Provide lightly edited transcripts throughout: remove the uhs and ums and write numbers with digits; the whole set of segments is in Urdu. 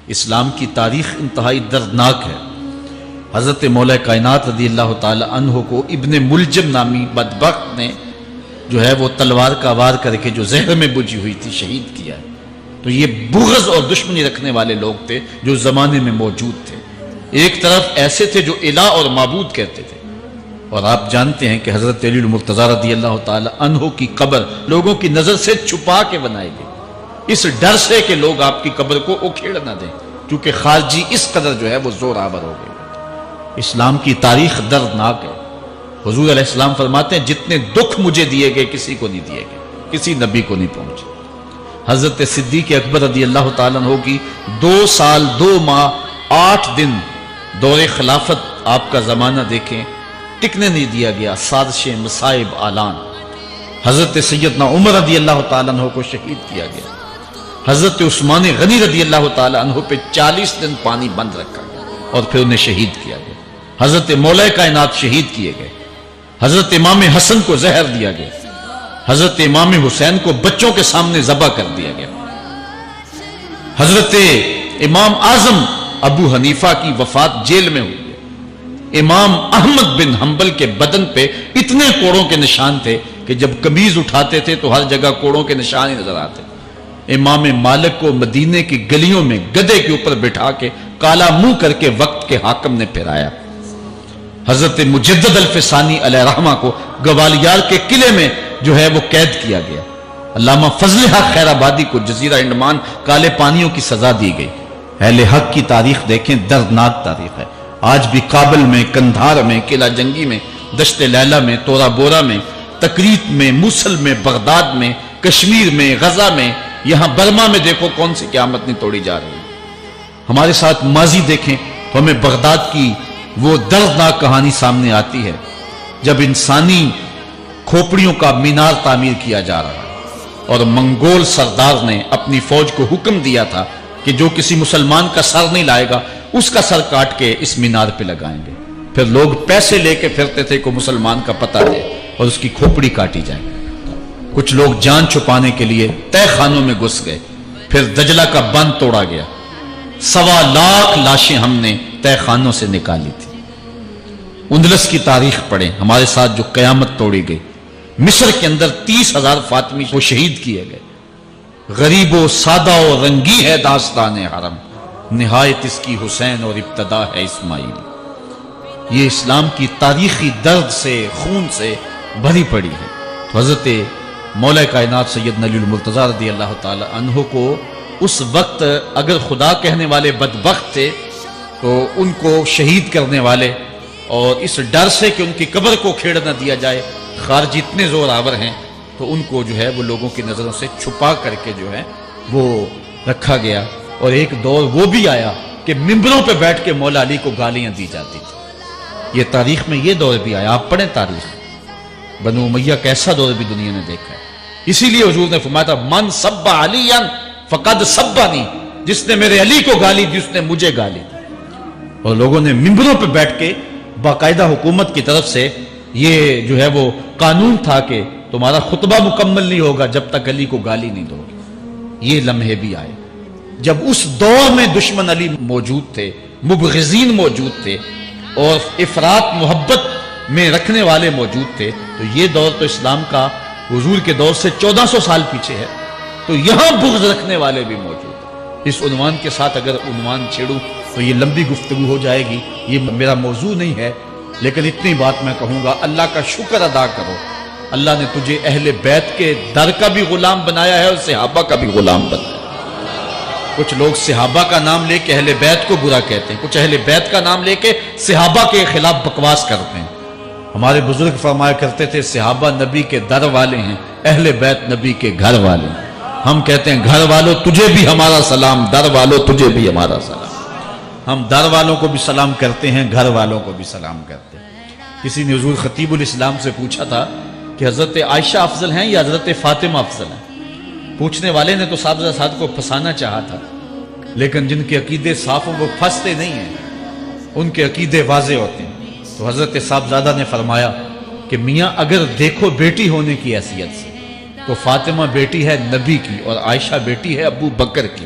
اسلام کی تاریخ انتہائی دردناک ہے۔ حضرت مولا کائنات رضی اللہ تعالی عنہ کو ابن ملجم نامی بدبخت نے جو ہے وہ تلوار کا وار کر کے جو زہر میں بجھی ہوئی تھی شہید کیا ہے۔ تو یہ بغض اور دشمنی رکھنے والے لوگ تھے جو زمانے میں موجود تھے۔ ایک طرف ایسے تھے جو الہ اور معبود کہتے تھے، اور آپ جانتے ہیں کہ حضرت علی المرتضیٰ رضی اللہ تعالی عنہ کی قبر لوگوں کی نظر سے چھپا کے بنائی گئی، اس ڈر سے کہ لوگ آپ کی قبر کو اکھیڑ نہ دیں، کیونکہ خارجی اس قدر جو ہے وہ زور آور ہو گئے۔ اسلام کی تاریخ دردناک ہے۔ حضور علیہ السلام فرماتے ہیں جتنے دکھ مجھے دیے گئے کسی کو نہیں دیے گئے، کسی نبی کو نہیں پہنچے۔ حضرت صدیق اکبر رضی اللہ تعالیٰ عنہ کی 2 سال 2 ماہ 8 دن دور خلافت، آپ کا زمانہ دیکھیں، ٹکنے نہیں دیا گیا، سازشیں، مصائب، اعلان۔ حضرت سیدنا عمر رضی اللہ تعالیٰ عنہ کو شہید کیا گیا۔ حضرت عثمان غنی رضی اللہ تعالیٰ عنہ پہ 40 دن پانی بند رکھا گیا اور پھر انہیں شہید کیا گیا۔ حضرت مولا کائنات شہید کیے گئے۔ حضرت امام حسن کو زہر دیا گیا۔ حضرت امام حسین کو بچوں کے سامنے ذبح کر دیا گیا۔ حضرت امام اعظم ابو حنیفہ کی وفات جیل میں ہوئی ہے۔ امام احمد بن حنبل کے بدن پہ اتنے کوڑوں کے نشان تھے کہ جب قمیض اٹھاتے تھے تو ہر جگہ کوڑوں کے نشان ہی نظر آتے۔ امام مالک کو مدینے کی گلیوں میں گدھے کے اوپر بٹھا کے کالا منہ کر کے وقت کے حاکم نے پھرایا۔ حضرت مجدد الفسانی علیہ رحمہ کو گوالیار کے قلعے میں جو ہے وہ قید کیا گیا۔ علامہ فضل حق خیر آبادی کو جزیرہ انڈمان کالے پانیوں کی سزا دی گئی۔ اہل حق کی تاریخ دیکھیں، دردناک تاریخ ہے۔ آج بھی کابل میں، کندھار میں، قلعہ جنگی میں، دشت لیلہ میں، تورا بورا میں، تکریت میں، موصل میں، بغداد میں، کشمیر میں، غزہ میں، یہاں برما میں دیکھو کون سی قیامت نہیں توڑی جا رہی ہے۔ ہمارے ساتھ ماضی دیکھیں تو ہمیں بغداد کی وہ دردناک کہانی سامنے آتی ہے جب انسانی کھوپڑیوں کا مینار تعمیر کیا جا رہا ہے اور منگول سردار نے اپنی فوج کو حکم دیا تھا کہ جو کسی مسلمان کا سر نہیں لائے گا اس کا سر کاٹ کے اس مینار پہ لگائیں گے۔ پھر لوگ پیسے لے کے پھرتے تھے کہ مسلمان کا پتہ دے اور اس کی کھوپڑی کاٹی جائے۔ کچھ لوگ جان چھپانے کے لیے تہہ خانوں میں گھس گئے، پھر دجلہ کا بند توڑا گیا۔ 1.25 لاکھ لاشیں ہم نے تہہ خانوں سے نکالی تھی۔ اندلس کی تاریخ پڑھیں، ہمارے ساتھ جو قیامت توڑی گئی۔ مصر کے اندر 30,000 فاطمی کو شہید کیے گئے۔ غریب و سادہ و رنگی ہے داستان حرم، نہایت اس کی حسین اور ابتدا ہے اسماعیل۔ یہ اسلام کی تاریخی درد سے، خون سے بھری پڑی ہے۔ تو حضرت مولا کائنات سیدنا علی المرتضیٰ رضی اللہ تعالی عنہ کو اس وقت اگر خدا کہنے والے بدبخت تھے تو ان کو شہید کرنے والے اور اس ڈر سے کہ ان کی قبر کو کھیڑ نہ دیا جائے خارجی اتنے زور آور ہیں، تو ان کو جو ہے وہ لوگوں کی نظروں سے چھپا کر کے جو ہے وہ رکھا گیا۔ اور ایک دور وہ بھی آیا کہ ممبروں پہ بیٹھ کے مولا علی کو گالیاں دی جاتی تھی۔ یہ تاریخ میں یہ دور بھی آیا، آپ پڑھیں تاریخ، بنو امیہ کا ایسا دور بھی دنیا نے دیکھا ہے۔ اسی لیے حضور نے فرمایا تھا من سب علی فقد سبنی، جس نے میرے علی کو گالی دی اس نے مجھے گالی دی۔ اور لوگوں نے ممبروں پہ بیٹھ کے باقاعدہ حکومت کی طرف سے یہ جو ہے وہ قانون تھا کہ تمہارا خطبہ مکمل نہیں ہوگا جب تک علی کو گالی نہیں دو گے۔ یہ لمحے بھی آئے جب اس دور میں دشمن علی موجود تھے، مبغضین موجود تھے اور افراط محبت میں رکھنے والے موجود تھے۔ تو یہ دور تو اسلام کا حضور کے دور سے 1400 سال پیچھے ہے، تو یہاں بغض رکھنے والے بھی موجود ہیں۔ اس عنوان کے ساتھ اگر عنوان چھیڑوں تو یہ لمبی گفتگو ہو جائے گی، یہ میرا موضوع نہیں ہے، لیکن اتنی بات میں کہوں گا، اللہ کا شکر ادا کرو، اللہ نے تجھے اہل بیت کے در کا بھی غلام بنایا ہے اور صحابہ کا بھی غلام بنایا ہے۔ کچھ لوگ صحابہ کا نام لے کے اہل بیت کو برا کہتے ہیں، کچھ اہل بیت کا نام لے کے صحابہ کے خلاف بکواس کرتے ہیں۔ ہمارے بزرگ فرمایا کرتے تھے صحابہ نبی کے در والے ہیں، اہل بیت نبی کے گھر والے ہیں۔ ہم کہتے ہیں گھر والوں تجھے بھی ہمارا سلام، در والوں تجھے بھی ہمارا سلام۔ ہم در والوں کو بھی سلام کرتے ہیں، گھر والوں کو بھی سلام کرتے ہیں۔ کسی نے حضور خطیب الاسلام سے پوچھا تھا کہ حضرت عائشہ افضل ہیں یا حضرت فاطمہ افضل ہیں؟ پوچھنے والے نے تو صاحبزادہ کو پھنسانا چاہا تھا، لیکن جن کے عقیدے صاف ہیں وہ پھنستے نہیں ہیں، ان کے عقیدے واضح ہوتے ہیں۔ تو حضرت صاحبزادہ نے فرمایا کہ میاں اگر دیکھو بیٹی ہونے کی حیثیت سے تو فاطمہ بیٹی ہے نبی کی اور عائشہ بیٹی ہے ابو بکر کی،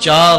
4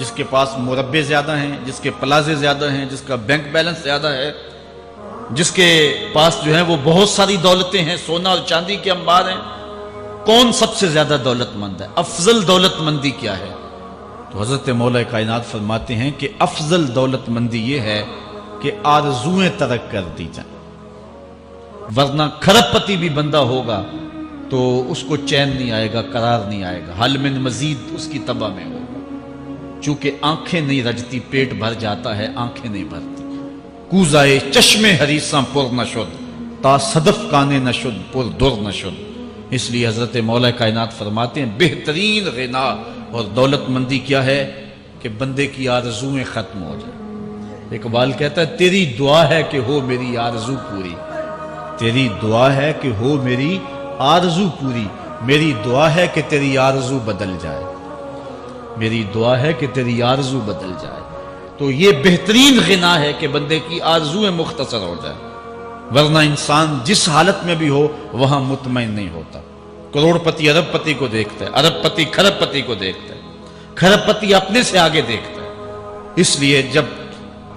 جس کے پاس مربے زیادہ ہیں، جس کے پلازے زیادہ ہیں، جس کا بینک بیلنس زیادہ ہے، جس کے پاس جو ہے وہ بہت ساری دولتیں ہیں، سونا اور چاندی کے انبار ہیں، کون سب سے زیادہ دولت مند ہے؟ افضل دولت مندی کیا ہے؟ تو حضرت مولا کائنات فرماتے ہیں کہ افضل دولت مندی یہ ہے کہ آرزویں ترک کر دی جائیں، ورنہ کھرب پتی بھی بندہ ہوگا تو اس کو چین نہیں آئے گا، قرار نہیں آئے گا، حل من مزید اس کی تباہ میں ہوگا۔ چونکہ آنکھیں نہیں رجتی، پیٹ بھر جاتا ہے، آنکھیں نہیں بھرتی۔ کوزائے چشمے حریصاں پر نہ شد، تا صدف کانے نہ شد پر در نہ شد۔ اس لیے حضرت مولا کائنات فرماتے ہیں بہترین غنا اور دولت مندی کیا ہے کہ بندے کی آرزویں ختم ہو جائیں۔ اقبال کہتا ہے تیری دعا ہے کہ ہو میری آرزو پوری، تیری دعا ہے کہ ہو میری آرزو پوری، میری دعا ہے کہ تیری آرزو بدل جائے، میری دعا ہے کہ تیری آرزو بدل جائے۔ تو یہ بہترین غنا ہے کہ بندے کی آرزویں مختصر ہو جائے، ورنہ انسان جس حالت میں بھی ہو وہاں مطمئن نہیں ہوتا۔ کروڑ پتی ارب پتی کو دیکھتا ہے، ارب پتی کھرب پتی کو دیکھتا ہے، کھرب پتی اپنے سے آگے دیکھتا ہے۔ اس لیے جب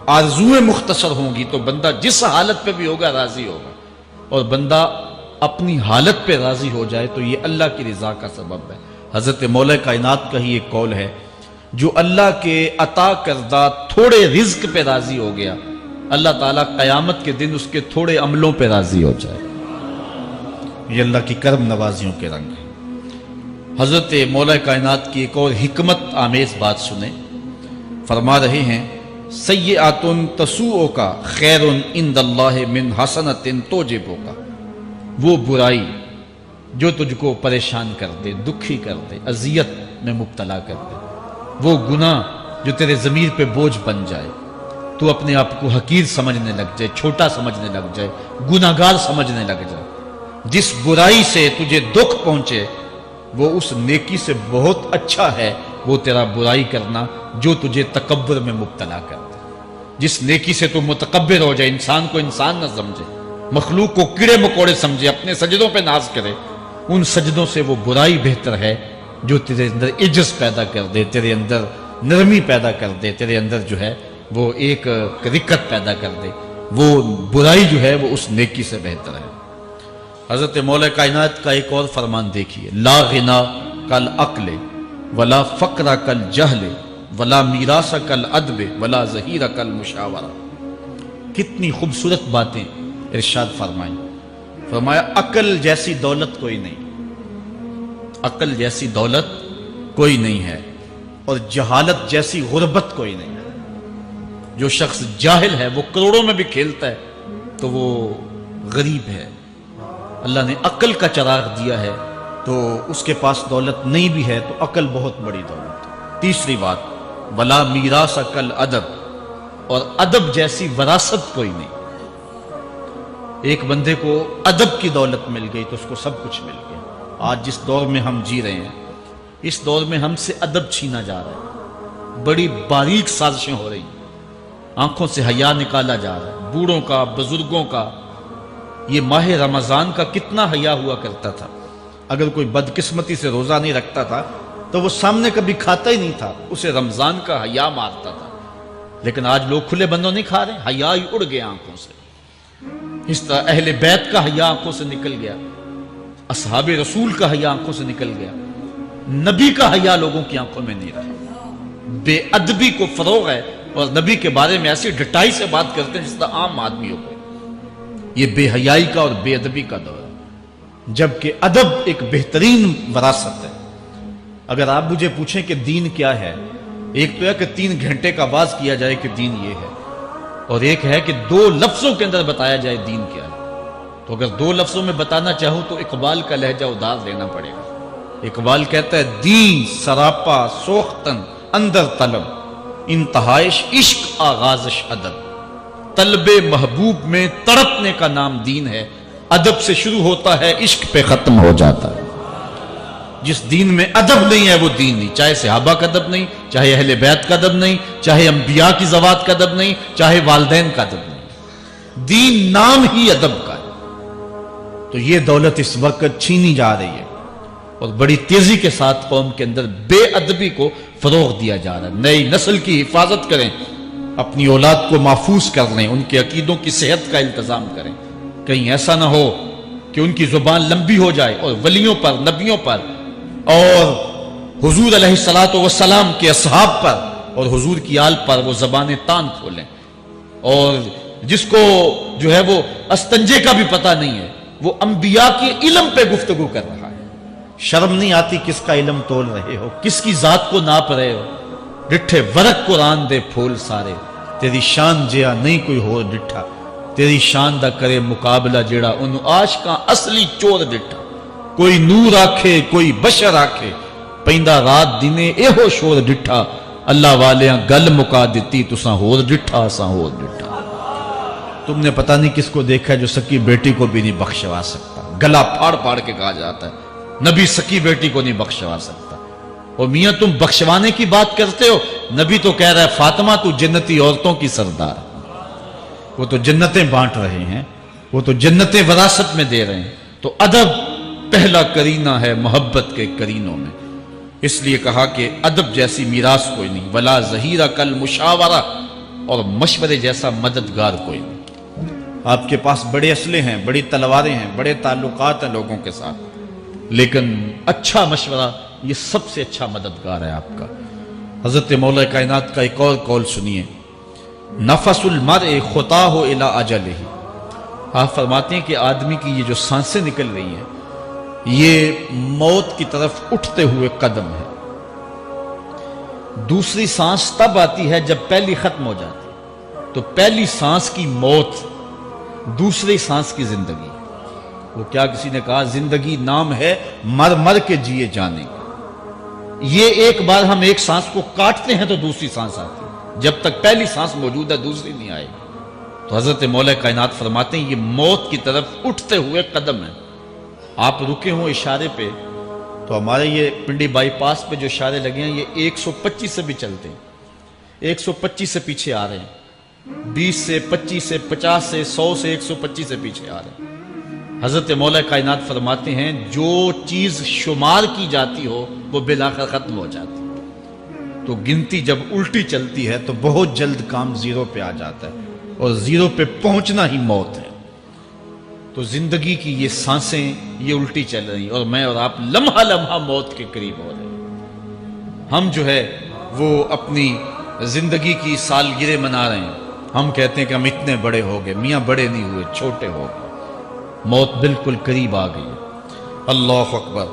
آرزویں مختصر ہوں گی تو بندہ جس حالت پہ بھی ہوگا راضی ہوگا، اور بندہ اپنی حالت پہ راضی ہو جائے تو یہ اللہ کی رضا کا سبب ہے۔ حضرت مولا کائنات کا ہی ایک قول ہے، جو اللہ کے عطا کردہ تھوڑے رزق پہ راضی ہو گیا، اللہ تعالیٰ قیامت کے دن اس کے تھوڑے عملوں پہ راضی ہو جائے۔ یہ اللہ کی کرم نوازیوں کے رنگ ہے۔ حضرت مولا کائنات کی ایک اور حکمت آمیز بات سنیں، فرما رہے ہیں سیئات تسوء کا خیر عند اللہ من حسنۃ توجب کا، وہ برائی جو تجھ کو پریشان کر دے، دکھی کر دے، اذیت میں مبتلا کر دے، وہ گناہ جو تیرے ضمیر پہ بوجھ بن جائے، تو اپنے آپ کو حقیر سمجھنے لگ جائے، چھوٹا سمجھنے لگ جائے، گناہگار سمجھنے لگ جائے، جس برائی سے تجھے دکھ پہنچے وہ اس نیکی سے بہت اچھا ہے وہ تیرا برائی کرنا جو تجھے تکبر میں مبتلا کر دے۔ جس نیکی سے تو متکبر ہو جائے، انسان کو انسان نہ سمجھے، مخلوق کو کیڑے مکوڑے سمجھے، اپنے سجدوں پہ ناز کرے، ان سجدوں سے وہ برائی بہتر ہے جو تیرے اندر عجز پیدا کر دے، تیرے اندر نرمی پیدا کر دے، تیرے اندر جو ہے وہ ایک رکت پیدا کر دے۔ وہ برائی جو ہے وہ اس نیکی سے بہتر ہے۔ حضرت مولا کائنات کا ایک اور فرمان دیکھیے، لا غنا کل عقل ولا فقر کل جہل ولا میراث کل ادب ولا ظہیر کل مشاورہ۔ کتنی خوبصورت باتیں ارشاد فرمائیں۔ فرمایا عقل جیسی دولت کوئی نہیں، عقل جیسی دولت کوئی نہیں ہے، اور جہالت جیسی غربت کوئی نہیں ہے۔ جو شخص جاہل ہے وہ کروڑوں میں بھی کھیلتا ہے تو وہ غریب ہے۔ اللہ نے عقل کا چراغ دیا ہے تو اس کے پاس دولت نہیں بھی ہے تو عقل بہت بڑی دولت ہے۔ تیسری بات، ولا میراث کل ادب، اور ادب جیسی وراثت کوئی نہیں۔ ایک بندے کو ادب کی دولت مل گئی تو اس کو سب کچھ مل گیا۔ آج جس دور میں ہم جی رہے ہیں، اس دور میں ہم سے ادب چھینا جا رہا ہے، بڑی باریک سازشیں ہو رہی ہیں، آنکھوں سے حیا نکالا جا رہا ہے، بوڑھوں کا، بزرگوں کا۔ یہ ماہ رمضان کا کتنا حیا ہوا کرتا تھا، اگر کوئی بدقسمتی سے روزہ نہیں رکھتا تھا تو وہ سامنے کبھی کھاتا ہی نہیں تھا، اسے رمضان کا حیا مارتا تھا۔ لیکن آج لوگ کھلے بندوں نہیں کھا رہے، حیا ہی اڑ گیا آنکھوں سے۔ اس طرح اہل بیت کا حیا آنکھوں سے نکل گیا، اصحاب رسول کا حیا آنکھوں سے نکل گیا، نبی کا حیا لوگوں کی آنکھوں میں نہیں رہا۔ بے ادبی کو فروغ ہے، اور نبی کے بارے میں ایسی ڈٹائی سے بات کرتے ہیں جس طرح عام آدمیوں کو۔ یہ بے حیائی کا اور بے ادبی کا دور ہے، جبکہ ادب ایک بہترین وراثت ہے۔ اگر آپ مجھے پوچھیں کہ دین کیا ہے، ایک تو ہے کہ 3 گھنٹے کا باز کیا جائے کہ دین یہ ہے، اور ایک ہے کہ 2 لفظوں کے اندر بتایا جائے دین کیا ہے۔ تو اگر 2 لفظوں میں بتانا چاہوں تو اقبال کا لہجہ ادار لینا پڑے گا۔ اقبال کہتا ہے دین سراپا سوختن اندر طلب، انتہائش عشق آغازش ادب۔ طلب محبوب میں تڑپنے کا نام دین ہے، ادب سے شروع ہوتا ہے، عشق پہ ختم ہو جاتا ہے۔ جس دین میں ادب نہیں ہے وہ دین نہیں، چاہے صحابہ کا ادب نہیں، چاہے اہل بیت کا ادب نہیں، چاہے انبیاء کی ذوات کا ادب نہیں، چاہے والدین کا ادب نہیں، دین نام ہی ادب کا ہے۔ تو یہ دولت اس وقت چھینی جا رہی ہے، اور بڑی تیزی کے ساتھ قوم کے اندر بے ادبی کو فروغ دیا جا رہا ہے۔ نئی نسل کی حفاظت کریں، اپنی اولاد کو محفوظ کر لیں، ان کے عقیدوں کی صحت کا التزام کریں، کہیں ایسا نہ ہو کہ ان کی زبان لمبی ہو جائے اور ولیوں پر، نبیوں پر اور حضور علیہ الصلوۃ والسلام کے اصحاب پر اور حضور کی آل پر وہ زبانیں تان کھولیں، اور جس کو جو ہے وہ استنجے کا بھی پتہ نہیں ہے، وہ انبیاء کے علم پہ گفتگو کر رہا ہے۔ شرم نہیں آتی کس کا علم تول رہے ہو، کس کی ذات کو ناپ رہے ہو؟ ڈٹھے ورق قرآن دے پھول سارے، تیری شان جیا نہیں کوئی ہو ڈٹھا، تیری شان دا کرے مقابلہ جیڑا ان عاشقاں اصلی چور ڈٹھا۔ کوئی نور آکھے کوئی بشر آکھے، پیندا رات دینے ایہو شور ڈٹھا، اللہ والیاں گل مکا دیتی تساں ہور ڈٹھا اساں ہور ڈٹھا۔ تم نے پتہ نہیں کس کو دیکھا جو سکی بیٹی کو بھی نہیں بخشوا سکتا، گلا پھاڑ پھاڑ کے کہا جاتا ہے نبی سکی بیٹی کو نہیں بخشوا سکتا۔ اور میاں تم بخشوانے کی بات کرتے ہو، نبی تو کہہ رہا ہے فاطمہ تو جنتی عورتوں کی سردار، وہ تو جنتیں بانٹ رہے ہیں، وہ تو جنتیں وراثت میں دے رہے ہیں۔ تو ادب پہلا کرینہ ہے محبت کے کرینوں میں، اس لیے کہا کہ ادب جیسی میراث کوئی نہیں، ولا ظہیرہ کل مشاورہ، اور مشورے جیسا مددگار کوئی نہیں۔ آپ کے پاس بڑے اسلحے ہیں، بڑی تلواریں ہیں، بڑے تعلقات ہیں لوگوں کے ساتھ، لیکن اچھا مشورہ یہ سب سے اچھا مددگار ہے آپ کا۔ حضرت مولا کائنات کا ایک اور قول سنیے، نفس المرء خطاہ الی اجلہ، آپ فرماتے ہیں کہ آدمی کی یہ جو سانسیں نکل رہی ہیں یہ موت کی طرف اٹھتے ہوئے قدم ہے۔ دوسری سانس تب آتی ہے جب پہلی ختم ہو جاتی ہے، تو پہلی سانس کی موت، دوسری سانس کی زندگی۔ وہ کیا کسی نے کہا زندگی نام ہے مر مر کے جیے جانے کا، یہ ایک بار ہم ایک سانس کو کاٹتے ہیں تو دوسری سانس آتی ہے، جب تک پہلی سانس موجود ہے دوسری نہیں آئے گی۔ تو حضرت مولا کائنات فرماتے ہیں یہ موت کی طرف اٹھتے ہوئے قدم ہے۔ آپ رکے ہوں اشارے پہ تو ہمارے یہ پنڈی بائی پاس پہ جو اشارے لگے ہیں یہ 125 سے بھی چلتے ہیں، 125 سے پیچھے آ رہے ہیں، 20 سے 25 سے 50 سے 100 سے 125 سے پیچھے آ رہے ہیں۔ حضرت مولا کائنات فرماتے ہیں جو چیز شمار کی جاتی ہو وہ بالآخر ختم ہو جاتی ہے، تو گنتی جب الٹی چلتی ہے تو بہت جلد کام زیرو پہ آ جاتا ہے، اور زیرو پہ پہنچنا ہی موت ہے۔ تو زندگی کی یہ سانسیں یہ الٹی چل رہی، اور میں اور آپ لمحہ لمحہ موت کے قریب ہو رہے ہیں۔ ہم جو ہے وہ اپنی زندگی کی سالگرہ منا رہے ہیں، ہم کہتے ہیں کہ ہم اتنے بڑے ہو گئے، میاں بڑے نہیں ہوئے، چھوٹے ہو گئے، موت بالکل قریب آ گئی۔ اللہ اکبر۔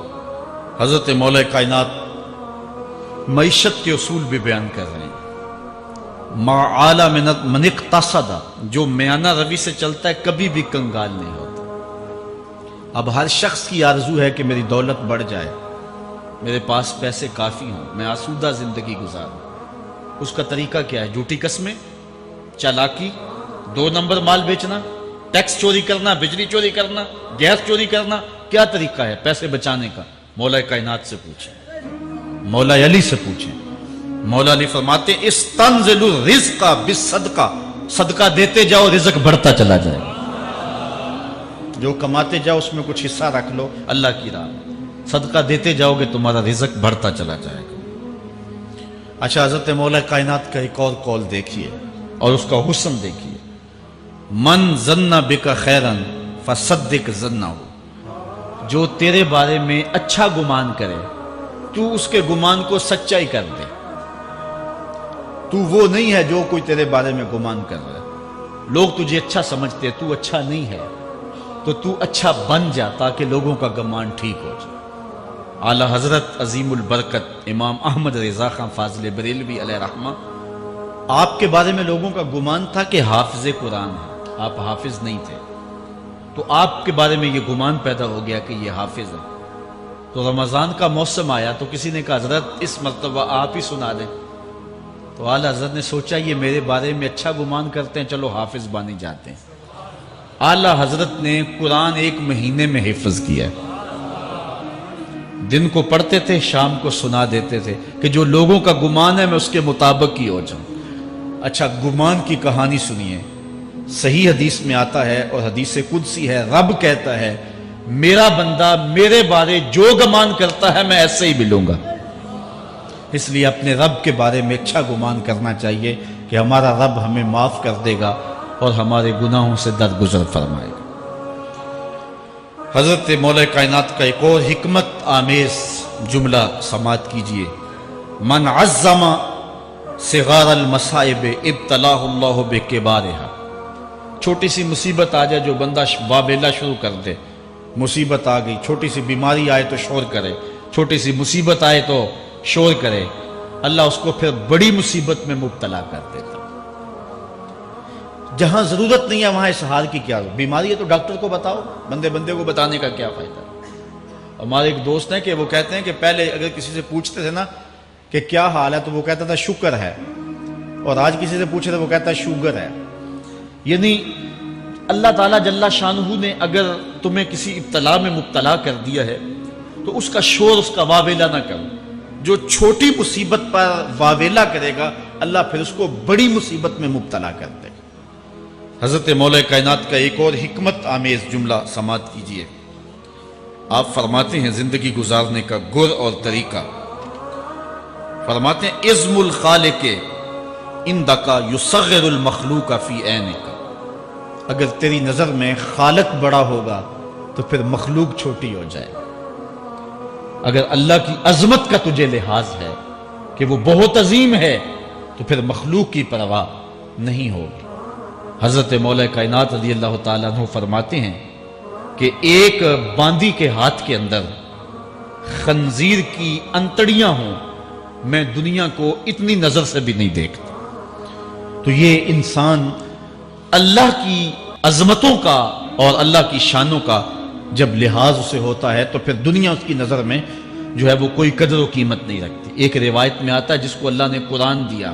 حضرت مولا کائنات معیشت کے اصول بھی بیان کر رہے ہیں، ما اعلی من اقتصد، جو میانہ روی سے چلتا ہے کبھی بھی کنگال نہیں ہوتا۔ اب ہر شخص کی آرزو ہے کہ میری دولت بڑھ جائے، میرے پاس پیسے کافی ہوں، میں آسودہ زندگی گزاروں۔ اس کا طریقہ کیا ہے؟ جھوٹی قسمیں، چالاکی، 2 نمبر مال بیچنا، ٹیکس چوری کرنا، بجلی چوری کرنا، گیس چوری کرنا، کیا طریقہ ہے پیسے بچانے کا؟ مولا کائنات سے پوچھیں، مولا علی سے پوچھیں۔ مولا علی فرماتے ہیں استنزل الرزق بالصدقہ، صدقہ دیتے جاؤ رزق بڑھتا چلا جائے گا، جو کماتے جاؤ اس میں کچھ حصہ رکھ لو اللہ کی راہ میں، صدقہ دیتے جاؤ گے تمہارا رزق بڑھتا چلا جائے گا۔ اچھا، حضرت مولا کائنات کا ایک اور قول دیکھیے اور اس کا حسن دیکھیے، من ظن بک خیرا فصدق ظنہ، جو تیرے بارے میں اچھا گمان کرے تو اس کے گمان کو سچائی کر دے۔ تو وہ نہیں ہے جو کوئی تیرے بارے میں گمان کر رہا ہے، لوگ تجھے اچھا سمجھتے ہیں، تو اچھا نہیں ہے، تو تو اچھا بن جا تاکہ لوگوں کا گمان ٹھیک ہو جائے۔ اعلیٰ حضرت عظیم البرکت امام احمد رضا خان فاضل بریلوی علیہ رحمہ، آپ کے بارے میں لوگوں کا گمان تھا کہ حافظ قرآن ہے، آپ حافظ نہیں تھے، تو آپ کے بارے میں یہ گمان پیدا ہو گیا کہ یہ حافظ ہے۔ تو رمضان کا موسم آیا تو کسی نے کہا حضرت اس مرتبہ آپ ہی سنا دیں، تو اعلیٰ حضرت نے سوچا یہ میرے بارے میں اچھا گمان کرتے ہیں، چلو حافظ بانی جاتے ہیں۔ اعلیٰ حضرت نے قرآن 1 مہینے میں حفظ کیا ہے، دن کو پڑھتے تھے، شام کو سنا دیتے تھے کہ جو لوگوں کا گمان ہے میں اس کے مطابق ہی ہو جاؤں۔ اچھا، گمان کی کہانی سنیے، صحیح حدیث میں آتا ہے اور حدیث قدسی ہے، رب کہتا ہے میرا بندہ میرے بارے جو گمان کرتا ہے میں ایسے ہی ملوں گا۔ اس لیے اپنے رب کے بارے میں اچھا گمان کرنا چاہیے کہ ہمارا رب ہمیں معاف کر دے گا اور ہمارے گناہوں سے درگزر فرمائے گا۔ حضرت مولا کائنات کا ایک اور حکمت آمیز جملہ سماعت کیجئے، من عظم صغار المصائب ابتلاہ اللہ بکبارہا۔ چھوٹی سی مصیبت آ جائے جو بندہ بابیلا شروع کر دے، مصیبت آ گئی، چھوٹی سی بیماری آئے تو شور کرے، چھوٹی سی مصیبت آئے تو شور کرے، اللہ اس کو پھر بڑی مصیبت میں مبتلا کر دیتا۔ جہاں ضرورت نہیں ہے وہاں اظہار کی کیا ضرورت؟ بیماری ہے تو ڈاکٹر کو بتاؤ، بندے کو بتانے کا کیا فائدہ؟ ہمارے ایک دوست ہیں کہ وہ کہتے ہیں کہ پہلے اگر کسی سے پوچھتے تھے نا کہ کیا حال ہے تو وہ کہتا تھا شکر ہے، اور آج کسی سے پوچھے تو وہ کہتا ہے شوگر ہے۔ یعنی اللہ تعالیٰ جل شانہ نے اگر تمہیں کسی ابتلا میں مبتلا کر دیا ہے تو اس کا شور، اس کا واویلا نہ کرو۔ جو چھوٹی مصیبت پر واویلا کرے گا اللہ پھر اس کو بڑی مصیبت میں مبتلا کر دے گا۔ حضرت مولا کائنات کا ایک اور حکمت آمیز جملہ سماعت کیجئے، آپ فرماتے ہیں زندگی گزارنے کا گر اور طریقہ، فرماتے ہیں عظم الخالق اندکا یصغر المخلوق فی عینک۔ اگر تیری نظر میں خالق بڑا ہوگا تو پھر مخلوق چھوٹی ہو جائے گا۔ اگر اللہ کی عظمت کا تجھے لحاظ ہے کہ وہ بہت عظیم ہے تو پھر مخلوق کی پرواہ نہیں ہوگی۔ حضرت مولا کائنات رضی اللہ تعالیٰ عنہ فرماتے ہیں کہ ایک باندی کے ہاتھ کے اندر خنزیر کی انتڑیاں ہوں، میں دنیا کو اتنی نظر سے بھی نہیں دیکھتا۔ تو یہ انسان اللہ کی عظمتوں کا اور اللہ کی شانوں کا جب لحاظ اسے ہوتا ہے تو پھر دنیا اس کی نظر میں جو ہے وہ کوئی قدر و قیمت نہیں رکھتی۔ ایک روایت میں آتا ہے جس کو اللہ نے قرآن دیا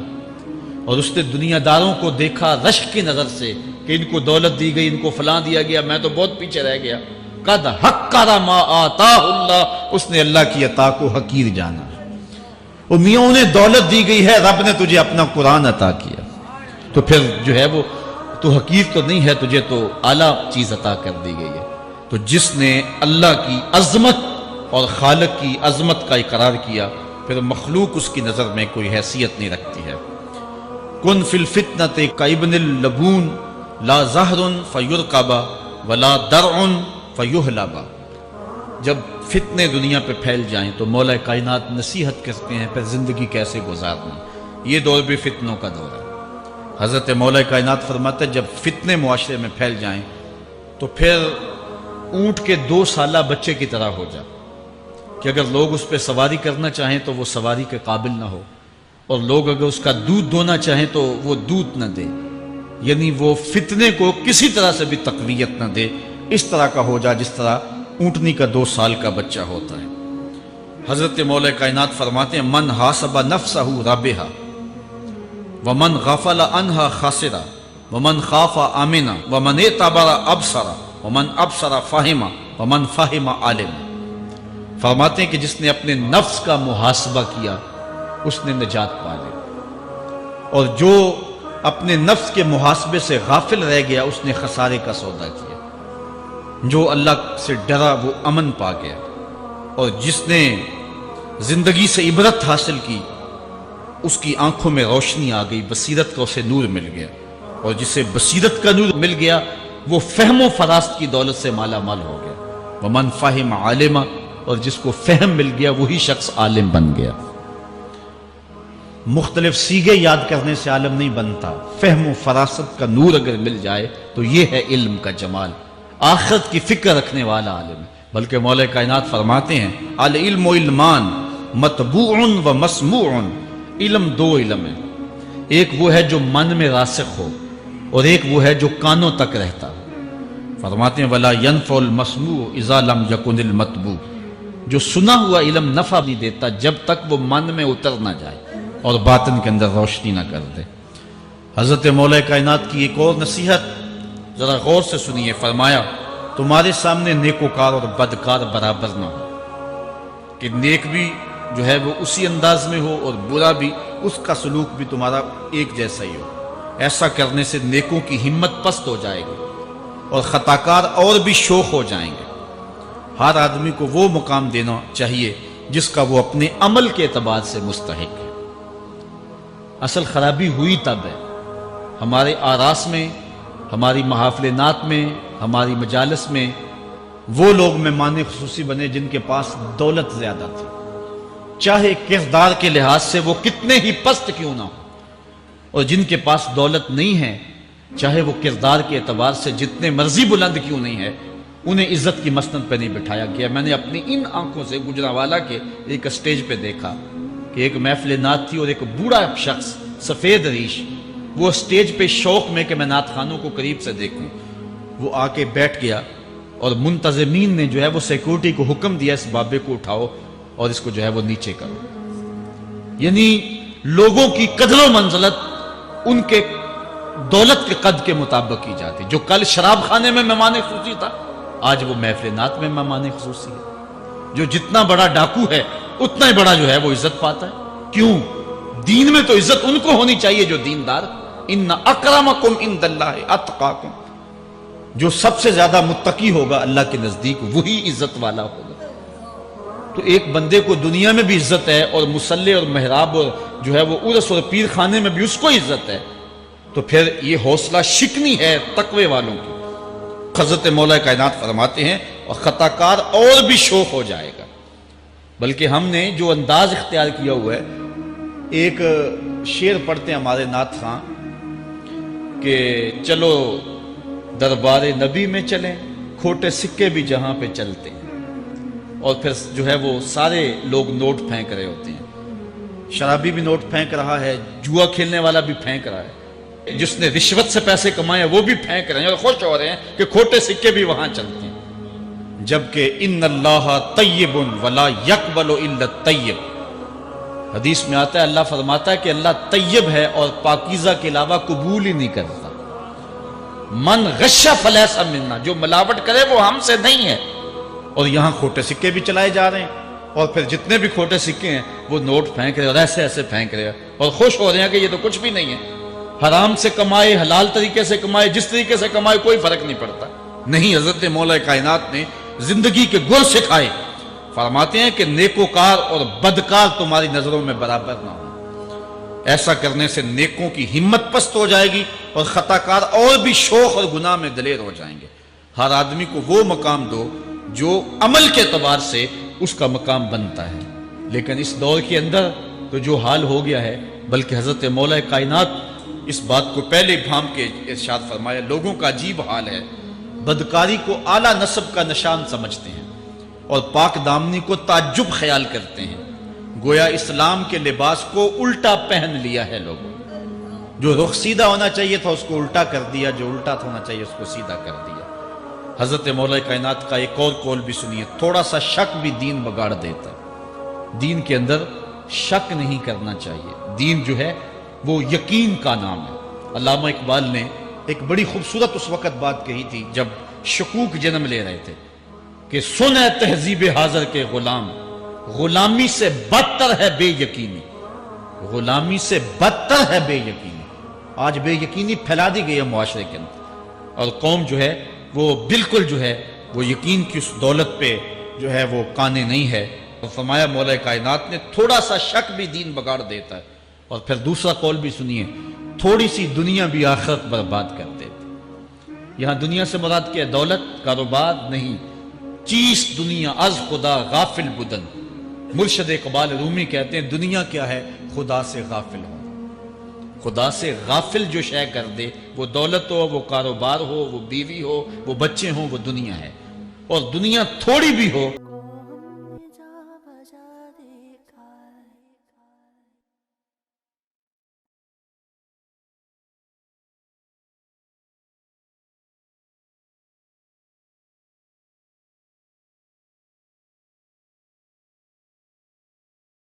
اور اس نے دنیا داروں کو دیکھا رشک کی نظر سے کہ ان کو دولت دی گئی، ان کو فلاں دیا گیا، میں تو بہت پیچھے رہ گیا۔ قد حقر ما آتاہ اللہ، اس نے اللہ کی عطا کو حقیر جانا۔ وہ میاں انہیں دولت دی گئی ہے، رب نے تجھے اپنا قرآن عطا کیا، تو پھر جو ہے وہ تو حقیر تو نہیں ہے، تجھے تو اعلیٰ چیز عطا کر دی گئی ہے۔ تو جس نے اللہ کی عظمت اور خالق کی عظمت کا اقرار کیا پھر مخلوق اس کی نظر میں کوئی حیثیت نہیں رکھتی ہے۔ کن فی الفتنۃ کابن اللبون لا زہر فیرکب ولا درع فیحلب۔ جب فتنے دنیا پہ پھیل جائیں تو مولا کائنات نصیحت کرتے ہیں پھر زندگی کیسے گزارنا۔ یہ دور بھی فتنوں کا دور ہے۔ حضرت مولا کائنات فرماتے ہیں جب فتنے معاشرے میں پھیل جائیں تو پھر اونٹ کے 2 سالہ بچے کی طرح ہو جا کہ اگر لوگ اس پہ سواری کرنا چاہیں تو وہ سواری کے قابل نہ ہو، اور لوگ اگر اس کا دودھ دونا چاہیں تو وہ دودھ نہ دے، یعنی وہ فتنے کو کسی طرح سے بھی تقویت نہ دے، اس طرح کا ہو جا جس طرح اونٹنی کا 2 سال کا بچہ ہوتا ہے۔ حضرت مولا کائنات فرماتے ہیں من حاسب نفسہ رابحا ومن غفل عنہا خاسرا ومن خاف آمنا ومن اعتبر ابصر ومن ابصر فہم ومن فہم عالم۔ فرماتے ہیں کہ جس نے اپنے نفس کا محاسبہ کیا اس نے نجات پا لی، اور جو اپنے نفس کے محاسبے سے غافل رہ گیا اس نے خسارے کا سودا کیا۔ جو اللہ سے ڈرا وہ امن پا گیا، اور جس نے زندگی سے عبرت حاصل کی اس کی آنکھوں میں روشنی آ گئی، بصیرت کا اسے نور مل گیا، اور جسے بصیرت کا نور مل گیا وہ فہم و فراست کی دولت سے مالا مال ہو گیا۔ ومن فہم عالما، اور جس کو فہم مل گیا وہی شخص عالم بن گیا۔ مختلف سیغے یاد کرنے سے عالم نہیں بنتا، فہم و فراست کا نور اگر مل جائے تو یہ ہے علم کا جمال، آخرت کی فکر رکھنے والا عالم ہے۔ بلکہ مولا کائنات فرماتے ہیں العلم علمان مطبوع و مسموع۔ علم 2 علم ہے، ایک وہ ہے جو من میں راسخ ہو اور ایک وہ ہے جو کانوں تک رہتا۔ فرماتے ہیں ولا ينفع المسموع اذا لم يكن المتبوع۔ جو سنا ہوا علم نفع نہیں دیتا جب تک وہ من میں اتر نہ جائے اور باطن کے اندر روشنی نہ کر دے۔ حضرت مولا کائنات کی ایک اور نصیحت ذرا غور سے سنیے، فرمایا تمہارے سامنے نیکوکار اور بدکار برابر نہ ہو، کہ نیک بھی جو ہے وہ اسی انداز میں ہو اور برا بھی، اس کا سلوک بھی تمہارا ایک جیسا ہی ہو۔ ایسا کرنے سے نیکوں کی ہمت پست ہو جائے گی اور خطاکار اور بھی شوخ ہو جائیں گے۔ ہر آدمی کو وہ مقام دینا چاہیے جس کا وہ اپنے عمل کے اعتبار سے مستحق ہے۔ اصل خرابی ہوئی تب ہے ہمارے آراس میں، ہماری محافل نعت میں، ہماری مجالس میں وہ لوگ مہمان خصوصی بنے جن کے پاس دولت زیادہ تھی، چاہے کردار کے لحاظ سے وہ کتنے ہی پست کیوں نہ ہو، اور جن کے پاس دولت نہیں ہے چاہے وہ کردار کے اعتبار سے جتنے مرضی بلند کیوں نہیں ہے، انہیں عزت کی مسند پہ نہیں بٹھایا گیا۔ میں نے اپنی ان آنکھوں سے گجرانوالہ کے ایک اسٹیج پہ دیکھا کہ ایک محفل نعت تھی اور ایک بوڑھا شخص سفید ریش، وہ اسٹیج پہ شوق میں کہ میں نعت خانوں کو قریب سے دیکھوں، وہ آ کے بیٹھ گیا اور منتظمین نے جو ہے وہ سیکورٹی کو حکم دیا اس بابے کو اٹھاؤ اور اس کو جو ہے وہ نیچے کرو۔ یعنی لوگوں کی قدر و منزلت ان کے دولت کے قد کے مطابق کی جاتی۔ جو کل شراب خانے میں مہمان خصوصی تھا آج وہ محفل نعت میں مہمان خصوصی ہے۔ جو جتنا بڑا ڈاکو ہے اتنا ہی بڑا جو ہے وہ عزت پاتا ہے۔ کیوں؟ دین میں تو عزت ان کو ہونی چاہیے جو دیندار۔ ان اکرمکم عند اللہ اتقاکم، جو سب سے زیادہ متقی ہوگا اللہ کے نزدیک وہی عزت والا ہوگا۔ تو ایک بندے کو دنیا میں بھی عزت ہے اور مصلی اور محراب اور جو ہے وہ عرس اور پیر خانے میں بھی اس کو عزت ہے، تو پھر یہ حوصلہ شکنی ہے تقوی والوں کی۔ حضرت مولا کائنات فرماتے ہیں اور خطا کار اور بھی شوق ہو جائے گا۔ بلکہ ہم نے جو انداز اختیار کیا ہوا ہے، ایک شعر پڑھتے ہیں ہمارے نعت خاں کہ چلو دربار نبی میں چلیں، کھوٹے سکے بھی جہاں پہ چلتے ہیں، اور پھر جو ہے وہ سارے لوگ نوٹ پھینک رہے ہوتے ہیں۔ شرابی بھی نوٹ پھینک رہا ہے، جوا کھیلنے والا بھی پھینک رہا ہے، جس نے رشوت سے پیسے کمائے وہ بھی پھینک رہے ہیں اور خوش ہو رہے ہیں کہ کھوٹے سکے بھی وہاں چلتے ہیں۔ جبکہ ان اللہ طیب ولا یقبل الا الطیب، حدیث میں آتا ہے اللہ فرماتا ہے کہ اللہ طیب ہے اور پاکیزہ کے علاوہ قبول ہی نہیں کرتا۔ من غش فلیس منا، جو ملاوٹ کرے وہ ہم سے نہیں ہے۔ اور یہاں کھوٹے سکے بھی چلائے جا رہے ہیں، اور پھر جتنے بھی کھوٹے سکے ہیں وہ نوٹ پھینک رہے اور ایسے ایسے پھینک رہے اور خوش ہو رہے ہیں کہ یہ تو کچھ بھی نہیں ہے۔ حرام سے کمائے، حلال طریقے سے کمائے، جس طریقے سے کمائے کوئی فرق نہیں پڑتا۔ نہیں، حضرت مولا کائنات نے زندگی کے گر سکھائے، فرماتے ہیں کہ نیکوکار اور بدکار تمہاری نظروں میں برابر نہ ہو۔ ایسا کرنے سے نیکوں کی ہمت پست ہو جائے گی اور خطا کار اور بھی شوق اور گناہ میں دلیر ہو جائیں گے۔ ہر آدمی کو وہ مقام دو جو عمل کے اعتبار سے اس کا مقام بنتا ہے۔ لیکن اس دور کے اندر تو جو حال ہو گیا ہے، بلکہ حضرت مولا کائنات اس بات کو پہلے بھام کے ارشاد فرمایا، لوگوں کا عجیب حال ہے، بدکاری کو اعلیٰ نسب کا نشان سمجھتے ہیں اور پاک دامنی کو تعجب خیال کرتے ہیں، گویا اسلام کے لباس کو الٹا پہن لیا ہے لوگوں۔ جو رخ سیدھا ہونا چاہیے تھا اس کو الٹا کر دیا، جو الٹا ہونا چاہیے اس کو سیدھا کر دیا۔ حضرت مولا کائنات کا ایک اور قول بھی سنیے، تھوڑا سا شک بھی دین بگاڑ دیتا ہے۔ دین کے اندر شک نہیں کرنا چاہیے، دین جو ہے وہ یقین کا نام ہے۔ علامہ اقبال نے ایک بڑی خوبصورت اس وقت بات کہی تھی جب شکوک جنم لے رہے تھے کہ سن اے تہذیب حاضر کے غلام، غلامی سے بدتر ہے بے یقینی، غلامی سے بدتر ہے بے یقینی۔ آج بے یقینی پھیلا دی گئی ہے معاشرے کے اندر، اور قوم جو ہے وہ بالکل جو ہے وہ یقین کی اس دولت پہ جو ہے وہ قانے نہیں ہے۔ اور فرمایا مولا کائنات نے تھوڑا سا شک بھی دین بگاڑ دیتا ہے۔ اور پھر دوسرا قول بھی سنیے، تھوڑی سی دنیا بھی آخرت برباد کر دیتی۔ یہاں دنیا سے مراد کیا ہے؟ دولت، کاروبار نہیں، چیز دنیا از خدا غافل بدن۔ مرشد اقبال رومی کہتے ہیں دنیا کیا ہے؟ خدا سے غافل ہو۔ خدا سے غافل جو شے کر دے، وہ دولت ہو، وہ کاروبار ہو، وہ بیوی ہو، وہ بچے ہوں، وہ دنیا ہے۔ اور دنیا تھوڑی بھی ہو